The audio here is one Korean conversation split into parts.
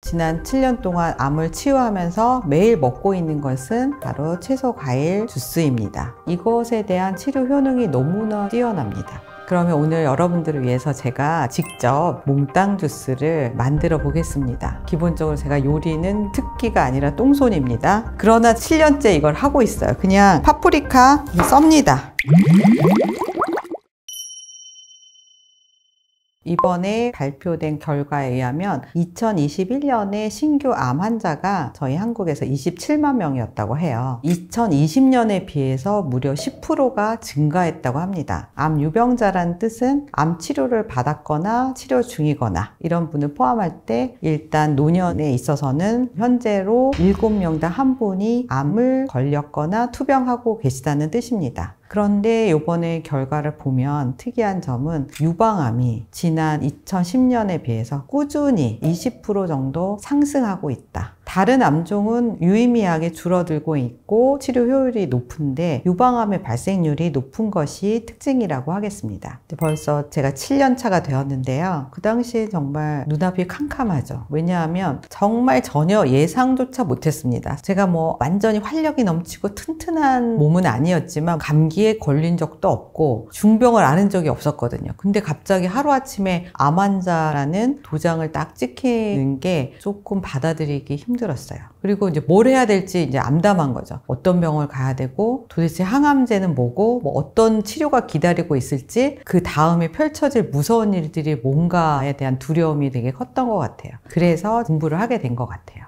지난 7년 동안 암을 치유하면서 매일 먹고 있는 것은 바로 채소 과일 주스입니다. 이것에 대한 치료 효능이 너무나 뛰어납니다. 그러면 오늘 여러분들을 위해서 제가 직접 몽땅 주스를 만들어 보겠습니다. 기본적으로 제가 요리는 특기가 아니라 똥손입니다. 그러나 7년째 이걸 하고 있어요. 그냥 파프리카 썹니다. 이번에 발표된 결과에 의하면 2021년에 신규 암 환자가 저희 한국에서 27만 명이었다고 해요. 2020년에 비해서 무려 10%가 증가했다고 합니다. 암 유병자란 뜻은 암 치료를 받았거나 치료 중이거나 이런 분을 포함할 때 일단 노년에 있어서는 현재로 7명당 1분이 암을 걸렸거나 투병하고 계시다는 뜻입니다. 그런데 이번에 결과를 보면 특이한 점은 유방암이 지난 2010년에 비해서 꾸준히 20% 정도 상승하고 있다. 다른 암종은 유의미하게 줄어들고 있고 치료 효율이 높은데 유방암의 발생률이 높은 것이 특징이라고 하겠습니다. 벌써 제가 7년 차가 되었는데요. 그 당시에 정말 눈앞이 캄캄하죠. 왜냐하면 정말 전혀 예상조차 못했습니다. 제가 완전히 활력이 넘치고 튼튼한 몸은 아니었지만 감기에 걸린 적도 없고 중병을 앓은 적이 없었거든요. 근데 갑자기 하루아침에 암 환자라는 도장을 딱 찍히는 게 조금 받아들이기 힘들었어요. 그리고 이제 뭘 해야 될지 이제 암담한 거죠. 어떤 병을 가야 되고 도대체 항암제는 뭐고 어떤 치료가 기다리고 있을지 그 다음에 펼쳐질 무서운 일들이 뭔가에 대한 두려움이 되게 컸던 것 같아요. 그래서 공부를 하게 된 것 같아요.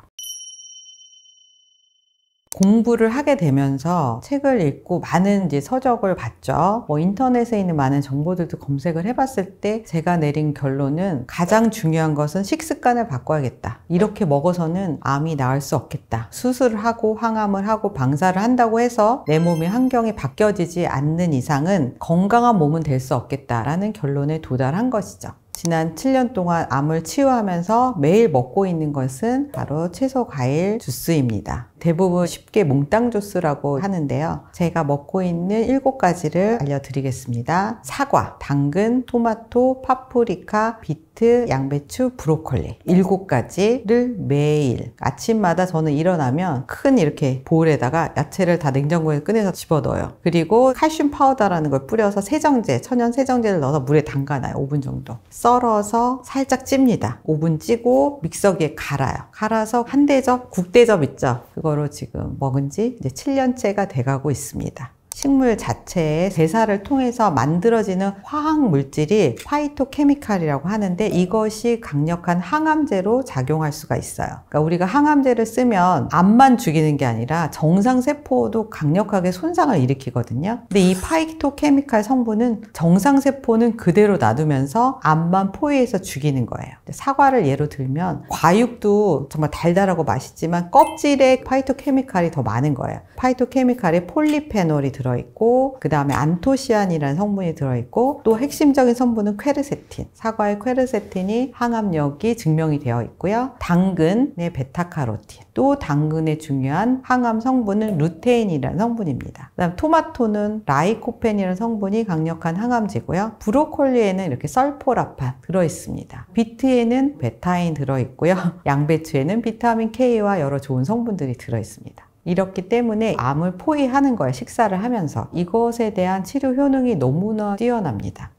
공부를 하게 되면서 책을 읽고 많은 이제 서적을 봤죠. 인터넷에 있는 많은 정보들도 검색을 해봤을 때 제가 내린 결론은 가장 중요한 것은 식습관을 바꿔야겠다. 이렇게 먹어서는 암이 나을 수 없겠다. 수술을 하고 항암을 하고 방사를 한다고 해서 내 몸의 환경이 바뀌어지지 않는 이상은 건강한 몸은 될 수 없겠다라는 결론에 도달한 것이죠. 지난 7년 동안 암을 치유하면서 매일 먹고 있는 것은 바로 채소 과일 주스입니다. 대부분 쉽게 몽땅 주스라고 하는데요. 제가 먹고 있는 7가지를 알려드리겠습니다. 사과, 당근, 토마토, 파프리카, 비트, 양배추, 브로콜리 7가지를 매일 아침마다 저는 일어나면 큰 이렇게 볼에다가 야채를 다 냉장고에 꺼내서 집어넣어요. 그리고 칼슘 파우더라는 걸 뿌려서 세정제, 천연 세정제를 넣어서 물에 담가놔요. 5분 정도. 썰어서 살짝 찝니다. 5분 찌고 믹서기에 갈아요. 갈아서 한 대접, 국대접 있죠? 그거로 지금 먹은 지 이제 7년째가 돼가고 있습니다. 식물 자체의 대사를 통해서 만들어지는 화학 물질이 파이토케미칼이라고 하는데 이것이 강력한 항암제로 작용할 수가 있어요. 그러니까 우리가 항암제를 쓰면 암만 죽이는 게 아니라 정상세포도 강력하게 손상을 일으키거든요. 근데 이 파이토케미칼 성분은 정상세포는 그대로 놔두면서 암만 포위해서 죽이는 거예요. 사과를 예로 들면 과육도 정말 달달하고 맛있지만 껍질에 파이토케미칼이 더 많은 거예요. 파이토케미칼에 폴리페놀이 들어있고 그 다음에 안토시안이라는 성분이 들어있고 또 핵심적인 성분은 퀘르세틴, 사과의 퀘르세틴이 항암력이 증명이 되어 있고요. 당근의 베타카로틴, 또 당근의 중요한 항암 성분은 루테인이라는 성분입니다. 그 다음 토마토는 라이코펜이라는 성분이 강력한 항암제고요. 브로콜리에는 이렇게 설포라판 들어있습니다. 비트에는 베타인 들어있고요. 양배추에는 비타민 K와 여러 좋은 성분들이 들어있습니다. 이렇기 때문에 암을 포위하는 거예요. 식사를 하면서. 이것에 대한 치료 효능이 너무나 뛰어납니다.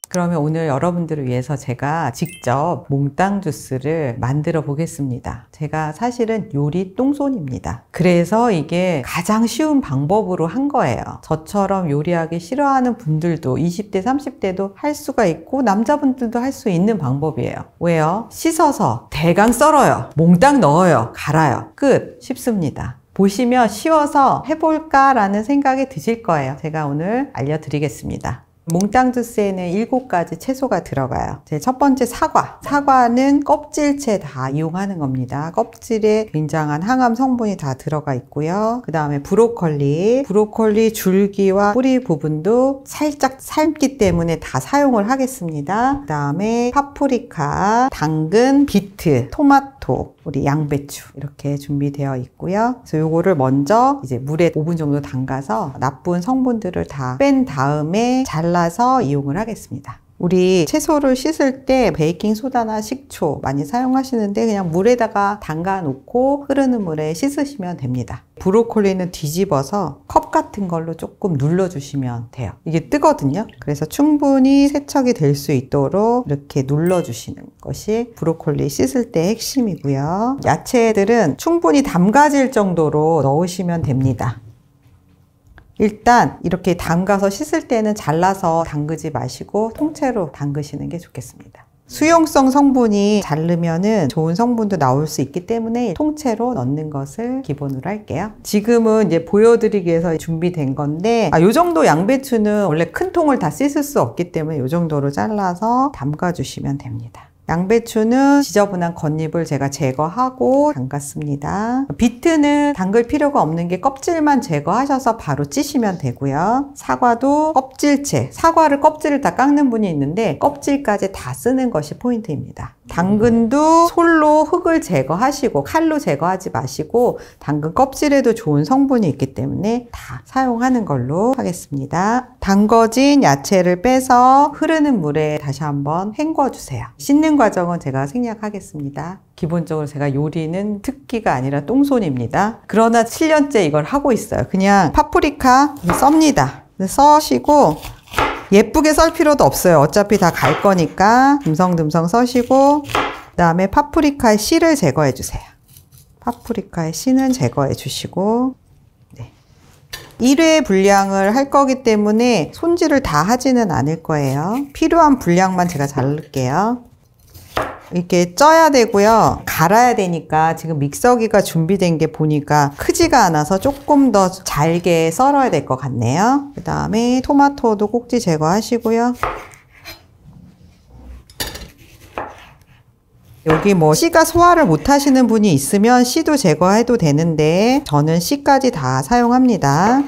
그러면 오늘 여러분들을 위해서 제가 직접 몽땅 주스를 만들어 보겠습니다. 제가 사실은 요리 똥손입니다. 그래서 이게 가장 쉬운 방법으로 한 거예요. 저처럼 요리하기 싫어하는 분들도 20대, 30대도 할 수가 있고 남자분들도 할 수 있는 방법이에요. 왜요? 씻어서 대강 썰어요. 몽땅 넣어요. 갈아요. 끝. 쉽습니다. 보시면 쉬워서 해볼까라는 생각이 드실 거예요. 제가 오늘 알려드리겠습니다. 몽땅 주스에는 7가지 채소가 들어가요. 제 첫 번째 사과. 사과는 껍질채 다 이용하는 겁니다. 껍질에 굉장한 항암 성분이 다 들어가 있고요. 그 다음에 브로콜리 줄기와 뿌리 부분도 살짝 삶기 때문에 다 사용을 하겠습니다. 그 다음에 파프리카, 당근, 비트, 토마토, 우리 양배추 이렇게 준비되어 있고요. 그래서 요거를 먼저 이제 물에 5분 정도 담가서 나쁜 성분들을 다 뺀 다음에 잘라서 이용을 하겠습니다. 우리 채소를 씻을 때 베이킹소다나 식초 많이 사용하시는데 그냥 물에다가 담가 놓고 흐르는 물에 씻으시면 됩니다. 브로콜리는 뒤집어서 컵 같은 걸로 조금 눌러주시면 돼요. 이게 뜨거든요. 그래서 충분히 세척이 될 수 있도록 이렇게 눌러주시는 것이 브로콜리 씻을 때 핵심이고요. 야채들은 충분히 담가질 정도로 넣으시면 됩니다. 일단 이렇게 담가서 씻을 때는 잘라서 담그지 마시고 통째로 담그시는 게 좋겠습니다. 수용성 성분이 자르면은 좋은 성분도 나올 수 있기 때문에 통째로 넣는 것을 기본으로 할게요. 지금은 이제 보여드리기 위해서 준비된 건데 이 정도 양배추는 원래 큰 통을 다 씻을 수 없기 때문에 이 정도로 잘라서 담가 주시면 됩니다. 양배추는 지저분한 겉잎을 제가 제거하고 담갔습니다. 비트는 담글 필요가 없는 게 껍질만 제거하셔서 바로 찌시면 되고요. 사과도 껍질째, 사과를 껍질을 다 깎는 분이 있는데 껍질까지 다 쓰는 것이 포인트입니다. 당근도 솔로 흙을 제거하시고 칼로 제거하지 마시고 당근 껍질에도 좋은 성분이 있기 때문에 다 사용하는 걸로 하겠습니다. 담궈진 야채를 빼서 흐르는 물에 다시 한번 헹궈 주세요. 씻는 과정은 제가 생략하겠습니다. 기본적으로 제가 요리는 특기가 아니라 똥손입니다. 그러나 7년째 이걸 하고 있어요. 그냥 파프리카 썹니다. 써시고 예쁘게 썰 필요도 없어요. 어차피 다 갈 거니까 듬성듬성 써시고 그 다음에 파프리카의 씨를 제거해 주세요. 파프리카의 씨는 제거해 주시고 1회 분량을 할 거기 때문에 손질을 다 하지는 않을 거예요. 필요한 분량만 제가 자를게요. 이렇게 쪄야 되고요. 갈아야 되니까 지금 믹서기가 준비된 게 보니까 크지가 않아서 조금 더 잘게 썰어야 될 것 같네요. 그 다음에 토마토도 꼭지 제거하시고요. 여기 뭐 씨가 소화를 못 하시는 분이 있으면 씨도 제거해도 되는데 저는 씨까지 다 사용합니다.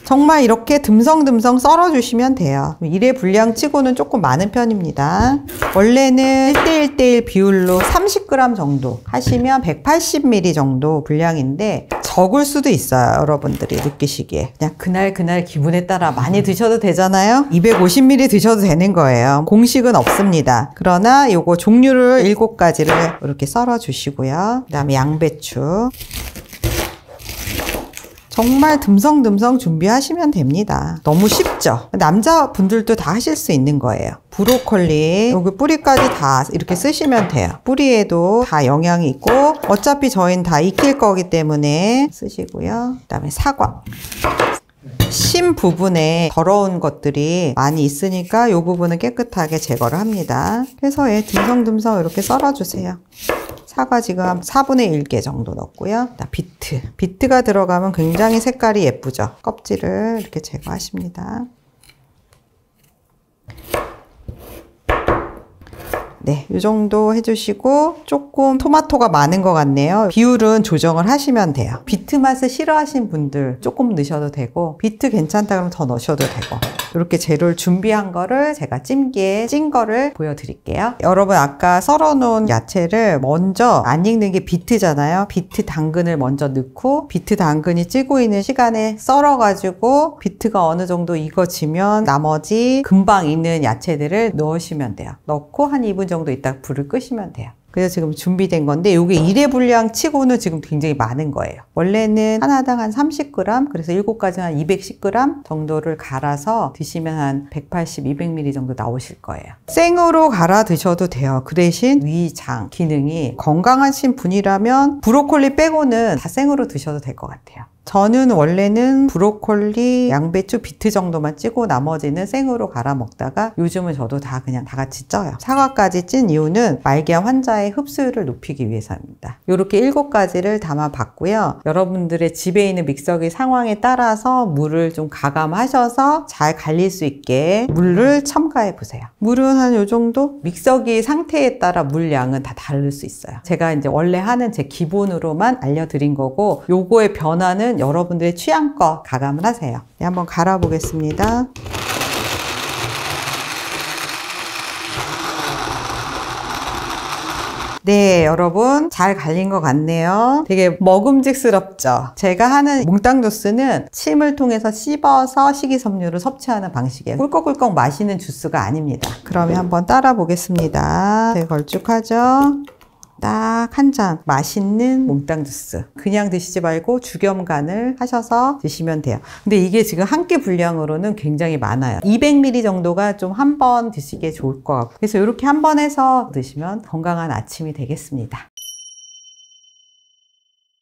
정말 이렇게 듬성듬성 썰어주시면 돼요. 1회 분량 치고는 조금 많은 편입니다. 원래는 1대1대1 비율로 30g 정도 하시면 180ml 정도 분량인데 적을 수도 있어요. 여러분들이 느끼시기에. 그냥 그날 기분에 따라 많이 드셔도 되잖아요. 250ml 드셔도 되는 거예요. 공식은 없습니다. 그러나 요거 종류를 7가지를 이렇게 썰어 주시고요. 그 다음에 양배추. 정말 듬성듬성 준비하시면 됩니다. 너무 쉽죠? 남자분들도 다 하실 수 있는 거예요. 브로콜리 여기 뿌리까지 다 이렇게 쓰시면 돼요. 뿌리에도 다 영양이 있고 어차피 저희는 다 익힐 거기 때문에 쓰시고요. 그 다음에 사과. 심 부분에 더러운 것들이 많이 있으니까 이 부분은 깨끗하게 제거를 합니다. 그래서 듬성듬성 이렇게 썰어주세요. 사과 지금 4분의 1개 정도 넣고요. 비트가 들어가면 굉장히 색깔이 예쁘죠. 껍질을 이렇게 제거하십니다. 네, 이 정도 해주시고 조금 토마토가 많은 것 같네요. 비율은 조정을 하시면 돼요. 비트 맛을 싫어하시는 분들 조금 넣으셔도 되고 비트 괜찮다 그러면 더 넣으셔도 되고 이렇게 재료를 준비한 거를 제가 찜기에 찐 거를 보여드릴게요. 여러분 아까 썰어놓은 야채를 먼저 안 익는 게 비트잖아요. 비트 당근을 먼저 넣고 비트 당근이 찌고 있는 시간에 썰어가지고 비트가 어느 정도 익어지면 나머지 금방 익는 야채들을 넣으시면 돼요. 넣고 한 2분 정도 있다가 불을 끄시면 돼요. 그래서 지금 준비된 건데 이게 1회 분량 치고는 지금 굉장히 많은 거예요. 원래는 하나당 한 30g 그래서 7가지 한 210g 정도를 갈아서 드시면 한 180, 200ml 정도 나오실 거예요. 생으로 갈아 드셔도 돼요. 그 대신 위장 기능이 건강하신 분이라면 브로콜리 빼고는 다 생으로 드셔도 될 것 같아요. 저는 원래는 브로콜리, 양배추, 비트 정도만 찌고 나머지는 생으로 갈아 먹다가 요즘은 저도 다 그냥 다 같이 쪄요. 사과까지 찐 이유는 말기암 환자의 흡수율을 높이기 위해서입니다. 이렇게 7가지를 담아봤고요. 여러분들의 집에 있는 믹서기 상황에 따라서 물을 좀 가감하셔서 잘 갈릴 수 있게 물을 첨가해 보세요. 물은 한 요 정도? 믹서기 상태에 따라 물 양은 다 다를 수 있어요. 제가 이제 원래 하는 제 기본으로만 알려드린 거고 요거의 변화는 여러분들의 취향껏 가감을 하세요. 네, 한번 갈아 보겠습니다. 네, 여러분 잘 갈린 것 같네요. 되게 먹음직스럽죠? 제가 하는 몽땅 주스는 침을 통해서 씹어서 식이섬유를 섭취하는 방식이에요. 꿀꺽꿀꺽 마시는 주스가 아닙니다. 그러면 한번 따라 보겠습니다. 되게 걸쭉하죠? 딱 한 잔 맛있는 몽땅 주스. 그냥 드시지 말고 주겸간을 하셔서 드시면 돼요. 근데 이게 지금 한 끼 분량으로는 굉장히 많아요. 200ml 정도가 좀 한 번 드시기에 좋을 것 같고, 그래서 이렇게 한 번 해서 드시면 건강한 아침이 되겠습니다.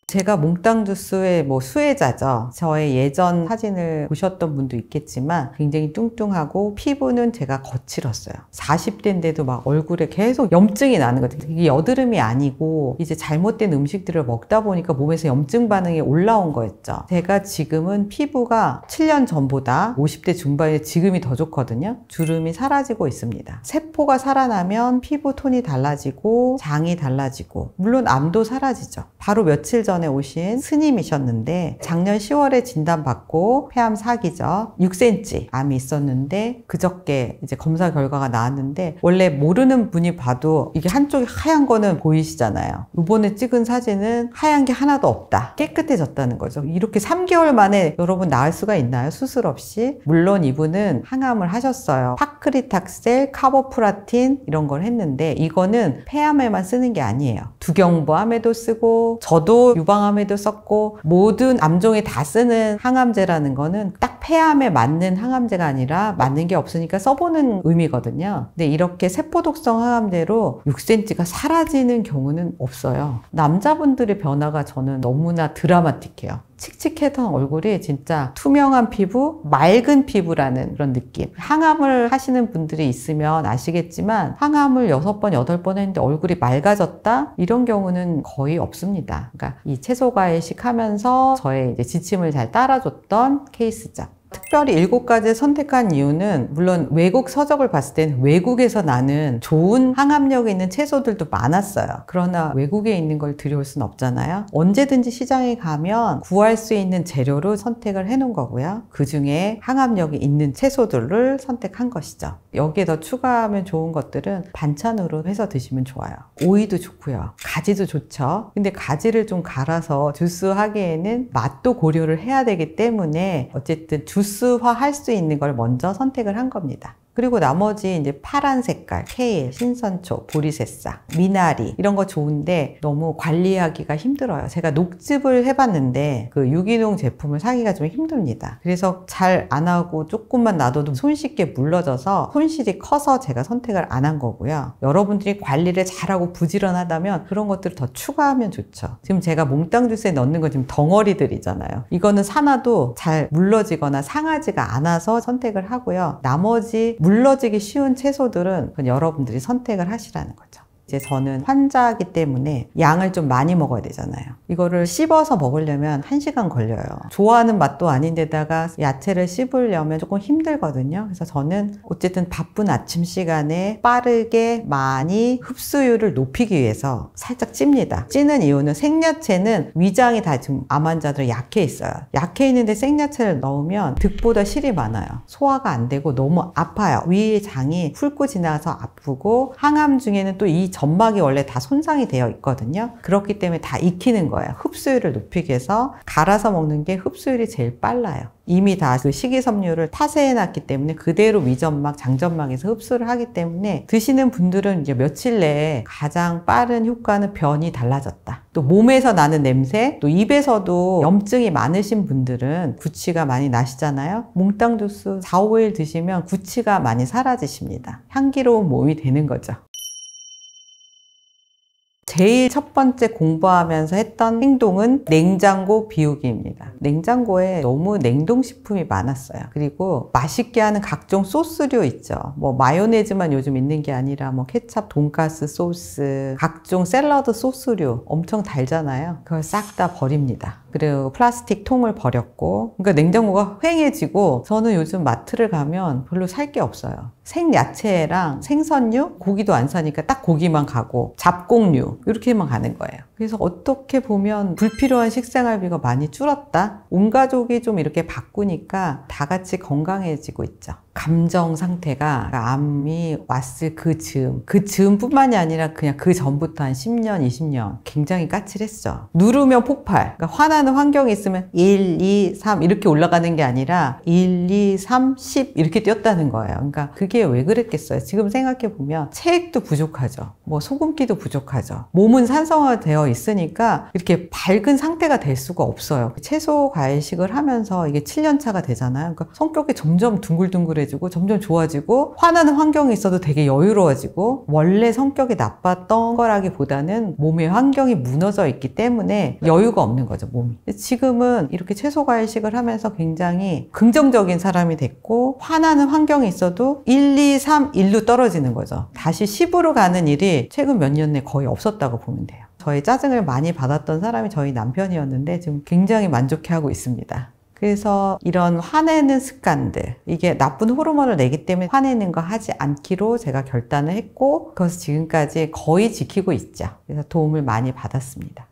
제가 몽땅 주스의 수혜자죠. 저의 예전 사진을 보셨던 분도 있겠지만 굉장히 뚱뚱하고 피부는 제가 거칠었어요. 40대인데도 막 얼굴에 계속 염증이 나는 거죠. 이게 여드름이 아니고 이제 잘못된 음식들을 먹다 보니까 몸에서 염증 반응이 올라온 거였죠. 제가 지금은 피부가 7년 전보다 50대 중반에 지금이 더 좋거든요. 주름이 사라지고 있습니다. 세포가 살아나면 피부 톤이 달라지고 장이 달라지고 물론 암도 사라지죠. 바로 며칠 전에 오신 스님이셨는데 작년 10월에 진단받고 폐암 4기죠. 6cm 암이 있었는데 그저께 이제 검사 결과가 나왔는데, 원래 모르는 분이 봐도 이게 한쪽이 하얀 거는 보이시잖아요. 이번에 찍은 사진은 하얀 게 하나도 없다. 깨끗해졌다는 거죠. 이렇게 3개월 만에 여러분 나을 수가 있나요? 수술 없이? 물론 이분은 항암을 하셨어요. 파크리탁셀, 카보프라틴 이런 걸 했는데 이거는 폐암에만 쓰는 게 아니에요. 두경부암에도 쓰고 저도 유방암에도 썼고 모든 암종에 다 쓰는 항암제라는 거는 딱 폐암에 맞는 항암제가 아니라 맞는 게 없으니까 써보는 의미거든요. 근데 이렇게 세포독성 항암제로 6cm가 사라지는 경우는 없어요. 남자분들의 변화가 저는 너무나 드라마틱해요. 칙칙했던 얼굴이 진짜 투명한 피부, 맑은 피부라는 그런 느낌. 항암을 하시는 분들이 있으면 아시겠지만 항암을 6번, 8번 했는데 얼굴이 맑아졌다? 이런 경우는 거의 없습니다. 그러니까 이 채소과일식 하면서 저의 이제 지침을 잘 따라줬던 케이스죠. 특별히 7가지 선택한 이유는 물론 외국 서적을 봤을 땐 외국에서 나는 좋은 항암력이 있는 채소들도 많았어요. 그러나 외국에 있는 걸 들여올 수는 없잖아요. 언제든지 시장에 가면 구할 수 있는 재료로 선택을 해놓은 거고요. 그 중에 항암력이 있는 채소들을 선택한 것이죠. 여기에 더 추가하면 좋은 것들은 반찬으로 해서 드시면 좋아요. 오이도 좋고요. 가지도 좋죠. 근데 가지를 좀 갈아서 주스 하기에는 맛도 고려를 해야 되기 때문에 어쨌든 주스화 할 수 있는 걸 먼저 선택을 한 겁니다. 그리고 나머지 이제 파란 색깔, 케일, 신선초, 보리새싹, 미나리 이런 거 좋은데 너무 관리하기가 힘들어요. 제가 녹즙을 해봤는데 그 유기농 제품을 사기가 좀 힘듭니다. 그래서 잘 안 하고 조금만 놔둬도 손쉽게 물러져서 손실이 커서 제가 선택을 안 한 거고요. 여러분들이 관리를 잘하고 부지런하다면 그런 것들을 더 추가하면 좋죠. 지금 제가 몽땅 주스에 넣는 건 지금 덩어리들이잖아요. 이거는 사놔도 잘 물러지거나 상하지가 않아서 선택을 하고요. 나머지 물러지기 쉬운 채소들은 여러분들이 선택을 하시라는 거죠. 이제 저는 환자이기 때문에 양을 좀 많이 먹어야 되잖아요. 이거를 씹어서 먹으려면 1시간 걸려요. 좋아하는 맛도 아닌데다가 야채를 씹으려면 조금 힘들거든요. 그래서 저는 어쨌든 바쁜 아침 시간에 빠르게 많이 흡수율을 높이기 위해서 살짝 찝니다. 찌는 이유는 생야채는 위장이 다 지금 암 환자들 약해 있어요. 약해 있는데 생야채를 넣으면 득보다 실이 많아요. 소화가 안 되고 너무 아파요. 위의 장이 훑고 지나서 아프고, 항암 중에는 또 이 점막이 원래 다 손상이 되어 있거든요. 그렇기 때문에 다 익히는 거예요. 흡수율을 높이기 위해서 갈아서 먹는 게 흡수율이 제일 빨라요. 이미 다 그 식이섬유를 타세해놨기 때문에 그대로 위점막, 장점막에서 흡수를 하기 때문에 드시는 분들은 이제 며칠 내에 가장 빠른 효과는 변이 달라졌다. 또 몸에서 나는 냄새, 또 입에서도 염증이 많으신 분들은 구취가 많이 나시잖아요. 몽땅 주스 4, 5일 드시면 구취가 많이 사라지십니다. 향기로운 몸이 되는 거죠. 제일 첫 번째 공부하면서 했던 행동은 냉장고 비우기입니다. 냉장고에 너무 냉동식품이 많았어요. 그리고 맛있게 하는 각종 소스류 있죠. 마요네즈만 요즘 있는 게 아니라 케찹, 돈가스 소스, 각종 샐러드 소스류 엄청 달잖아요. 그걸 싹 다 버립니다. 그리고 플라스틱 통을 버렸고, 그러니까 냉장고가 휑해지고, 저는 요즘 마트를 가면 별로 살 게 없어요. 생야채랑 생선류, 고기도 안 사니까 딱 고기만 가고 잡곡류 이렇게만 가는 거예요. 그래서 어떻게 보면 불필요한 식생활비가 많이 줄었다. 온 가족이 좀 이렇게 바꾸니까 다 같이 건강해지고 있죠. 감정 상태가 암이 왔을 그 즈음뿐만이 아니라 그냥 그 전부터 한 10년, 20년 굉장히 까칠했어. 누르면 폭발. 그러니까 화나는 환경이 있으면 1, 2, 3 이렇게 올라가는 게 아니라 1, 2, 3, 10 이렇게 뛰었다는 거예요. 그러니까 그게 왜 그랬겠어요? 지금 생각해 보면 체액도 부족하죠. 뭐 소금기도 부족하죠. 몸은 산성화되어 있으니까 이렇게 밝은 상태가 될 수가 없어요. 채소 과일식을 하면서 이게 7년 차가 되잖아요. 그러니까 성격이 점점 둥글둥글해지고 점점 좋아지고 화나는 환경이 있어도 되게 여유로워지고 원래 성격이 나빴던 거라기보다는 몸의 환경이 무너져 있기 때문에 여유가 없는 거죠, 몸이. 지금은 이렇게 채소 과일식을 하면서 굉장히 긍정적인 사람이 됐고 화나는 환경이 있어도 1, 2, 3, 1로 떨어지는 거죠. 다시 10으로 가는 일이 최근 몇 년 내에 거의 없었다고 보면 돼요. 저희 짜증을 많이 받았던 사람이 저희 남편이었는데 지금 굉장히 만족해하고 있습니다. 그래서 이런 화내는 습관들, 이게 나쁜 호르몬을 내기 때문에 화내는 거 하지 않기로 제가 결단을 했고 그것을 지금까지 거의 지키고 있죠. 그래서 도움을 많이 받았습니다.